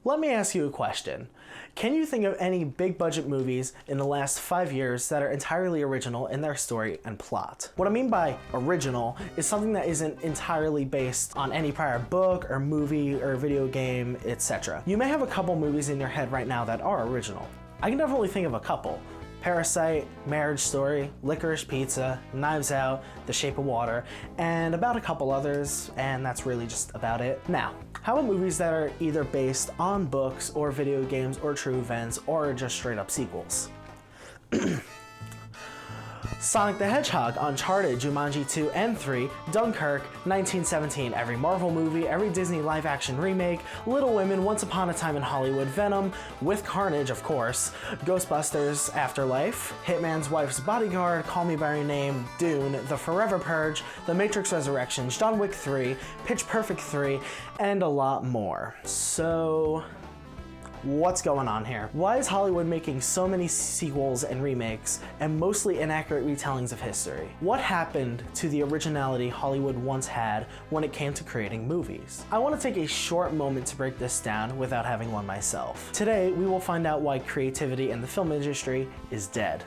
Let me ask you a question. Can you think of any big budget movies in the last 5 years that are entirely original in their story and plot? What I mean by original is something that isn't entirely based on any prior book or movie or video game, etc. You may have a couple movies in your head right now that are original. I can definitely think of a couple. Parasite, Marriage Story, Licorice Pizza, Knives Out, The Shape of Water, and about a couple others, and that's really just about it. Now, how about movies that are either based on books or video games or true events or just straight up sequels? Sonic the Hedgehog, Uncharted, Jumanji 2 and 3, Dunkirk, 1917, every Marvel movie, every Disney live-action remake, Little Women, Once Upon a Time in Hollywood, Venom, with Carnage of course, Ghostbusters, Afterlife, Hitman's Wife's Bodyguard, Call Me By Your Name, Dune, The Forever Purge, The Matrix Resurrections, John Wick 3, Pitch Perfect 3, and a lot more. So, what's going on here? Why is Hollywood making so many sequels and remakes and mostly inaccurate retellings of history? What happened to the originality Hollywood once had when it came to creating movies? I want to take a short moment to break this down without having one myself. Today, we will find out why creativity in the film industry is dead.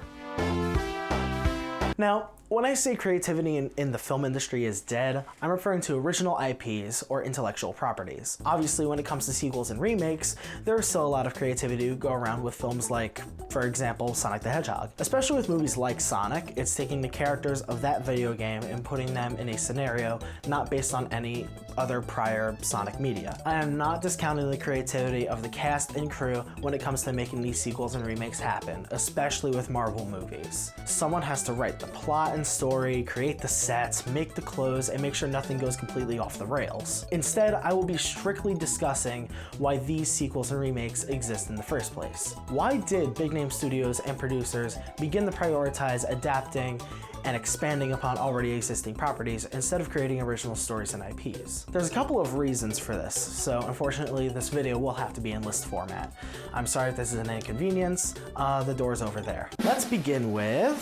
Now, when I say creativity in the film industry is dead, I'm referring to original IPs or intellectual properties. Obviously, when it comes to sequels and remakes, there is still a lot of creativity to go around with films like, for example, Sonic the Hedgehog. Especially with movies like Sonic, it's taking the characters of that video game and putting them in a scenario not based on any other prior Sonic media. I am not discounting the creativity of the cast and crew when it comes to making these sequels and remakes happen, especially with Marvel movies. Someone has to write the plot and story, create the sets, make the clothes, and make sure nothing goes completely off the rails. Instead, I will be strictly discussing why these sequels and remakes exist in the first place. Why did big name studios and producers begin to prioritize adapting and expanding upon already existing properties instead of creating original stories and IPs? There's a couple of reasons for this, so unfortunately this video will have to be in list format. I'm sorry if this is an inconvenience, the door's over there. Let's begin with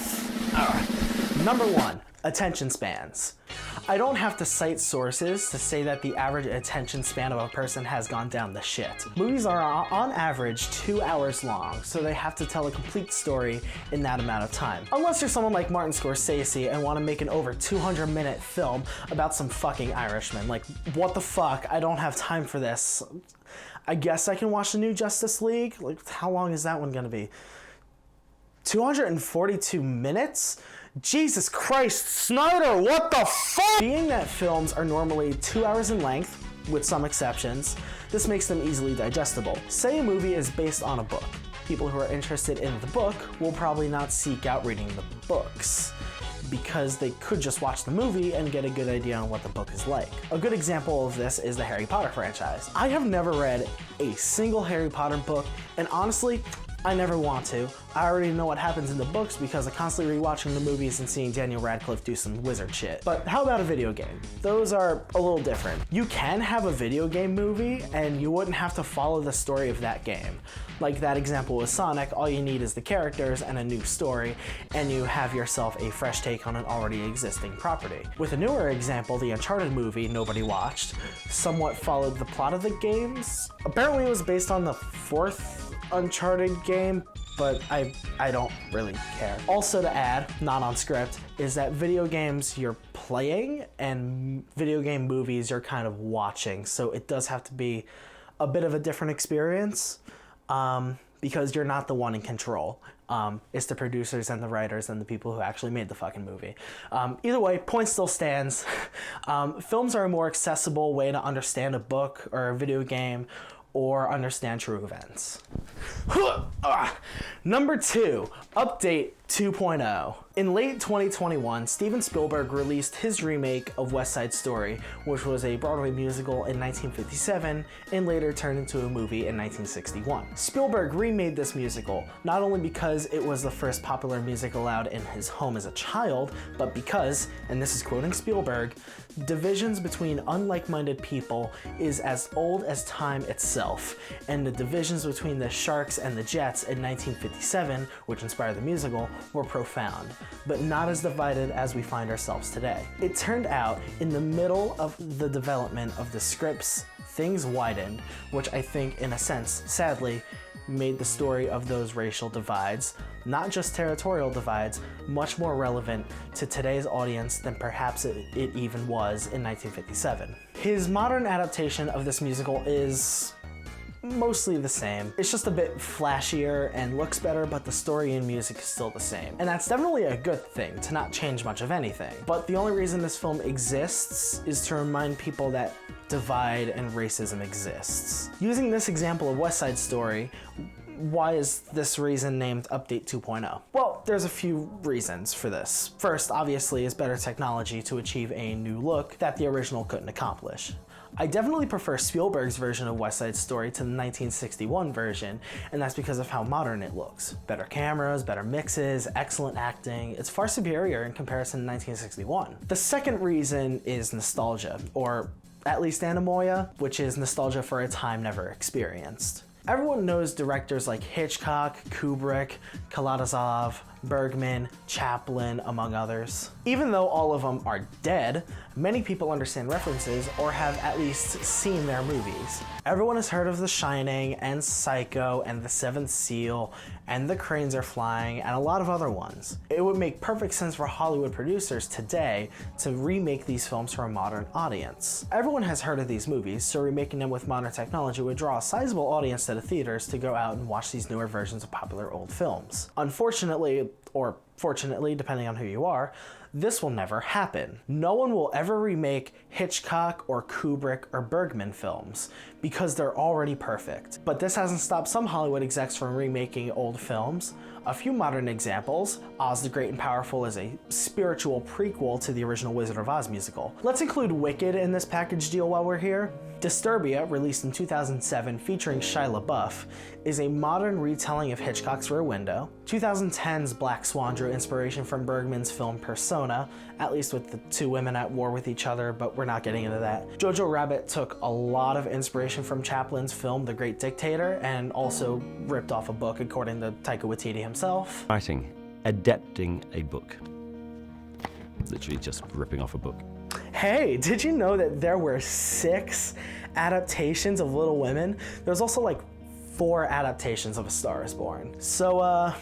number 1, attention spans. I don't have to cite sources to say that the average attention span of a person has gone down the shit. Movies are on average 2 hours long, so they have to tell a complete story in that amount of time. Unless you're someone like Martin Scorsese and want to make an over 200-minute film about some fucking Irishman. Like, what the fuck? I don't have time for this. I guess I can watch the new Justice League? Like, how long is that one gonna be? 242 minutes? Jesus Christ, Snyder, what the fuck? Being that films are normally 2 hours in length, with some exceptions, this makes them easily digestible. Say a movie is based on a book. People who are interested in the book will probably not seek out reading the books, because they could just watch the movie and get a good idea on what the book is like. A good example of this is the Harry Potter franchise. I have never read a single Harry Potter book, and honestly, I never want to. I already know what happens in the books because I'm constantly rewatching the movies and seeing Daniel Radcliffe do some wizard shit. But how about a video game? Those are a little different. You can have a video game movie and you wouldn't have to follow the story of that game. Like that example with Sonic, all you need is the characters and a new story, and you have yourself a fresh take on an already existing property. With a newer example, the Uncharted movie nobody watched somewhat followed the plot of the games. Apparently it was based on the 4th Uncharted game, but I don't really care. Also to add, not on script, is that video games you're playing and video game movies you're kind of watching, so it does have to be a bit of a different experience because you're not the one in control. It's the producers and the writers and the people who actually made the fucking movie. Either way, point still stands. Films are a more accessible way to understand a book or a video game or understand true events. Number 2, Update 2.0. In late 2021, Steven Spielberg released his remake of West Side Story, which was a Broadway musical in 1957 and later turned into a movie in 1961. Spielberg remade this musical, not only because it was the first popular music allowed in his home as a child, but because, and this is quoting Spielberg, divisions between unlike-minded people is as old as time itself, and the divisions between the Sharks and the Jets in 1957, which inspired the musical, were profound, but not as divided as we find ourselves today. It turned out, in the middle of the development of the scripts, things widened, which I think, in a sense, sadly, made the story of those racial divides, not just territorial divides, much more relevant to today's audience than perhaps it even was in 1957. His modern adaptation of this musical is mostly the same. It's just a bit flashier and looks better, but the story and music is still the same. And that's definitely a good thing, to not change much of anything. But the only reason this film exists is to remind people that divide and racism exists. Using this example of West Side Story, why is this reason named Update 2.0? Well, there's a few reasons for this. First, obviously, is better technology to achieve a new look that the original couldn't accomplish. I definitely prefer Spielberg's version of West Side Story to the 1961 version, and that's because of how modern it looks. Better cameras, better mixes, excellent acting. It's far superior in comparison to 1961. The second reason is nostalgia, or at least anemoia, which is nostalgia for a time never experienced. Everyone knows directors like Hitchcock, Kubrick, Kalatozov, Bergman, Chaplin, among others. Even though all of them are dead, many people understand references or have at least seen their movies. Everyone has heard of The Shining and Psycho and The Seventh Seal and The Cranes Are Flying and a lot of other ones. It would make perfect sense for Hollywood producers today to remake these films for a modern audience. Everyone has heard of these movies, so remaking them with modern technology would draw a sizable audience to the theaters to go out and watch these newer versions of popular old films. Unfortunately, or fortunately, depending on who you are, this will never happen. No one will ever remake Hitchcock or Kubrick or Bergman films because they're already perfect. But this hasn't stopped some Hollywood execs from remaking old films. A few modern examples: Oz the Great and Powerful is a spiritual prequel to the original Wizard of Oz musical. Let's include Wicked in this package deal while we're here. Disturbia, released in 2007 featuring Shia LaBeouf, is a modern retelling of Hitchcock's Rear Window. 2010's Black Swan drew inspiration from Bergman's film Persona, at least with the two women at war with each other, but we're not getting into that. Jojo Rabbit took a lot of inspiration from Chaplin's film The Great Dictator, and also ripped off a book, according to Taika Waititi himself. Writing, adapting a book. Literally just ripping off a book. Hey, did you know that there were 6 adaptations of Little Women? There's also like 4 adaptations of A Star is Born. So,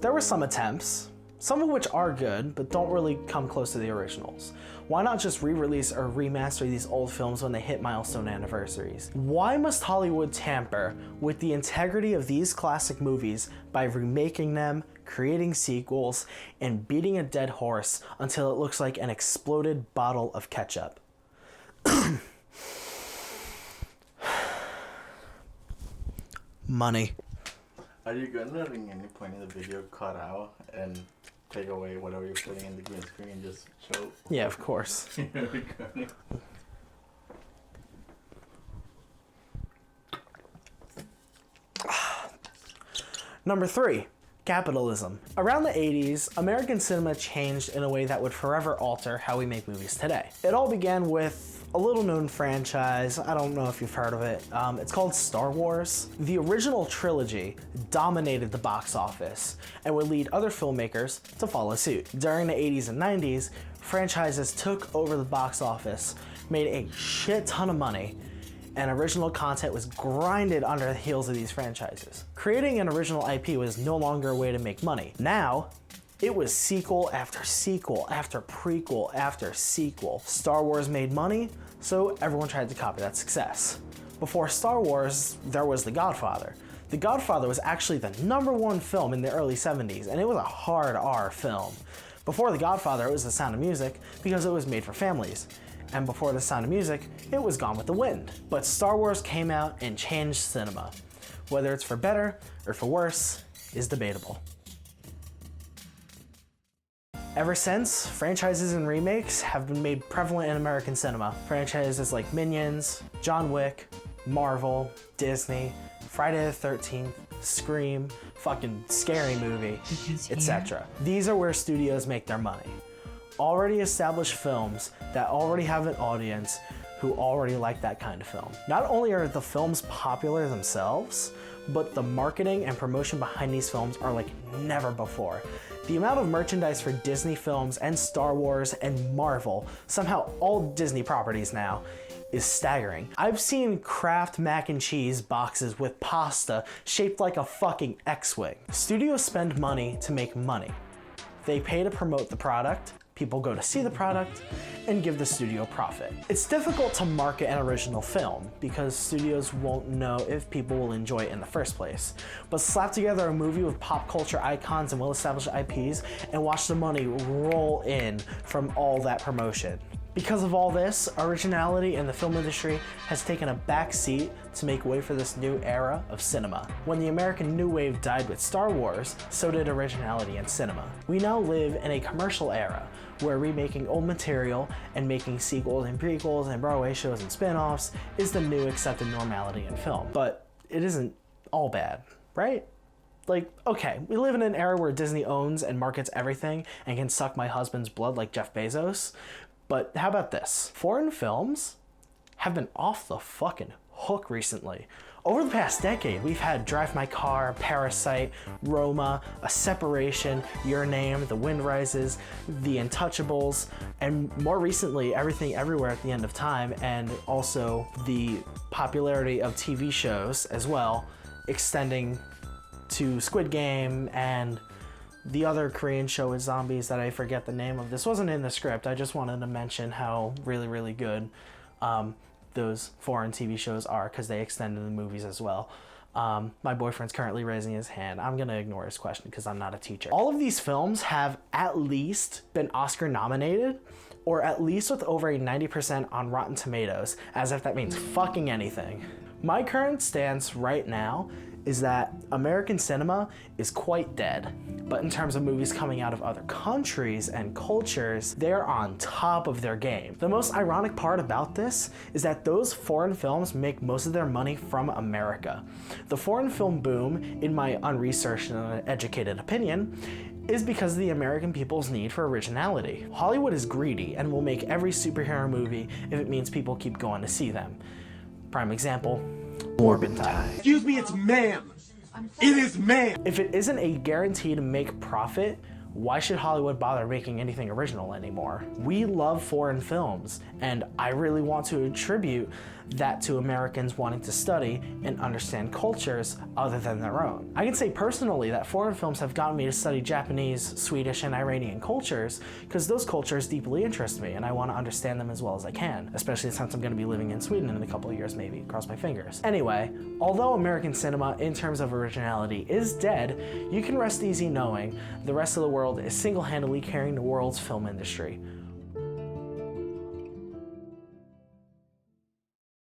there were some attempts, some of which are good, but don't really come close to the originals. Why not just re-release or remaster these old films when they hit milestone anniversaries? Why must Hollywood tamper with the integrity of these classic movies by remaking them, creating sequels, and beating a dead horse until it looks like an exploded bottle of ketchup? Money. Are you gonna, at any point in the video, cut out and take away whatever you're putting in the green screen and just show? Yeah, of course. Number 3. Capitalism. Around the 80s, American cinema changed in a way that would forever alter how we make movies today. It all began with a little known franchise. I don't know if you've heard of it. It's called Star Wars. The original trilogy dominated the box office and would lead other filmmakers to follow suit. During the 80s and 90s, franchises took over the box office, made a shit ton of money, and original content was grinded under the heels of these franchises. Creating an original IP was no longer a way to make money. Now, it was sequel after sequel after prequel after sequel. Star Wars made money, so everyone tried to copy that success. Before Star Wars, there was The Godfather. The Godfather was actually the #1 film in the early 70s, and it was a hard R film. Before The Godfather, it was The Sound of Music, because it was made for families. And before The Sound of Music, it was Gone with the Wind. But Star Wars came out and changed cinema. Whether it's for better or for worse is debatable. Ever since, franchises and remakes have been made prevalent in American cinema. Franchises like Minions, John Wick, Marvel, Disney, Friday the 13th, Scream, fucking Scary Movie, etc. These are where studios make their money. Already established films that already have an audience who already like that kind of film. Not only are the films popular themselves, but the marketing and promotion behind these films are like never before. The amount of merchandise for Disney films and Star Wars and Marvel, somehow all Disney properties now, is staggering. I've seen Kraft mac and cheese boxes with pasta shaped like a fucking X-wing. Studios spend money to make money. They pay to promote the product, people go to see the product, and give the studio profit. It's difficult to market an original film because studios won't know if people will enjoy it in the first place. But slap together a movie with pop culture icons and well-established IPs and watch the money roll in from all that promotion. Because of all this, originality in the film industry has taken a back seat to make way for this new era of cinema. When the American New Wave died with Star Wars, so did originality in cinema. We now live in a commercial era where remaking old material and making sequels and prequels and Broadway shows and spin-offs is the new accepted normality in film. But it isn't all bad, right? Like, okay, we live in an era where Disney owns and markets everything and can suck my husband's blood like Jeff Bezos. But how about this? Foreign films have been off the fucking hook recently. Over the past decade, we've had Drive My Car, Parasite, Roma, A Separation, Your Name, The Wind Rises, The Untouchables, and more recently, Everything Everywhere at the End of Time, and also the popularity of TV shows as well, extending to Squid Game and the other Korean show with zombies that I forget the name of. This wasn't in the script. I just wanted to mention how really, really good those foreign TV shows are because they extended the movies as well. My boyfriend's currently raising his hand. I'm gonna ignore his question because I'm not a teacher. All of these films have at least been Oscar nominated, or at least with over a 90% on Rotten Tomatoes, as if that means fucking anything. My current stance right now is that American cinema is quite dead. But in terms of movies coming out of other countries and cultures, they're on top of their game. The most ironic part about this is that those foreign films make most of their money from America. The foreign film boom, in my unresearched and uneducated opinion, is because of the American people's need for originality. Hollywood is greedy and will make every superhero movie if it means people keep going to see them. Prime example, Bomberman. Excuse me, it's ma'am. It is ma'am. If it isn't a guarantee to make profit, why should Hollywood bother making anything original anymore? We love foreign films, and I really want to attribute that to Americans wanting to study and understand cultures other than their own. I can say personally that foreign films have gotten me to study Japanese, Swedish, and Iranian cultures because those cultures deeply interest me and I want to understand them as well as I can, especially since I'm going to be living in Sweden in a couple of years maybe, cross my fingers. Anyway, although American cinema in terms of originality is dead, you can rest easy knowing the rest of the world is single-handedly carrying the world's film industry.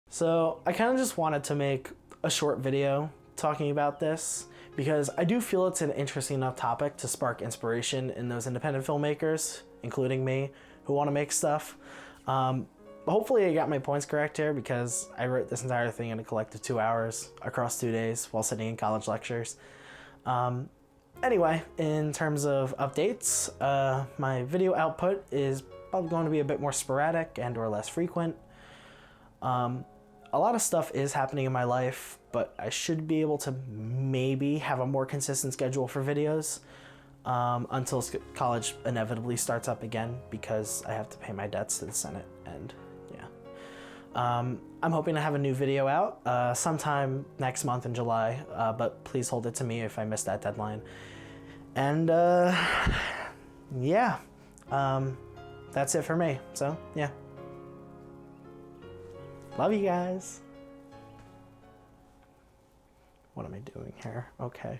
So I kind of just wanted to make a short video talking about this because I do feel it's an interesting enough topic to spark inspiration in those independent filmmakers, including me, who want to make stuff. Hopefully I got my points correct here because I wrote this entire thing in a collective 2 hours across 2 days while sitting in college lectures. Anyway, in terms of updates, my video output is probably going to be a bit more sporadic and or less frequent. A lot of stuff is happening in my life, but I should be able to maybe have a more consistent schedule for videos until college inevitably starts up again because I have to pay my debts to the Senate, and yeah. I'm hoping to have a new video out sometime next month in July, but please hold it to me if I miss that deadline. And yeah, that's it for me, so yeah. Love you guys. What am I doing here? Okay.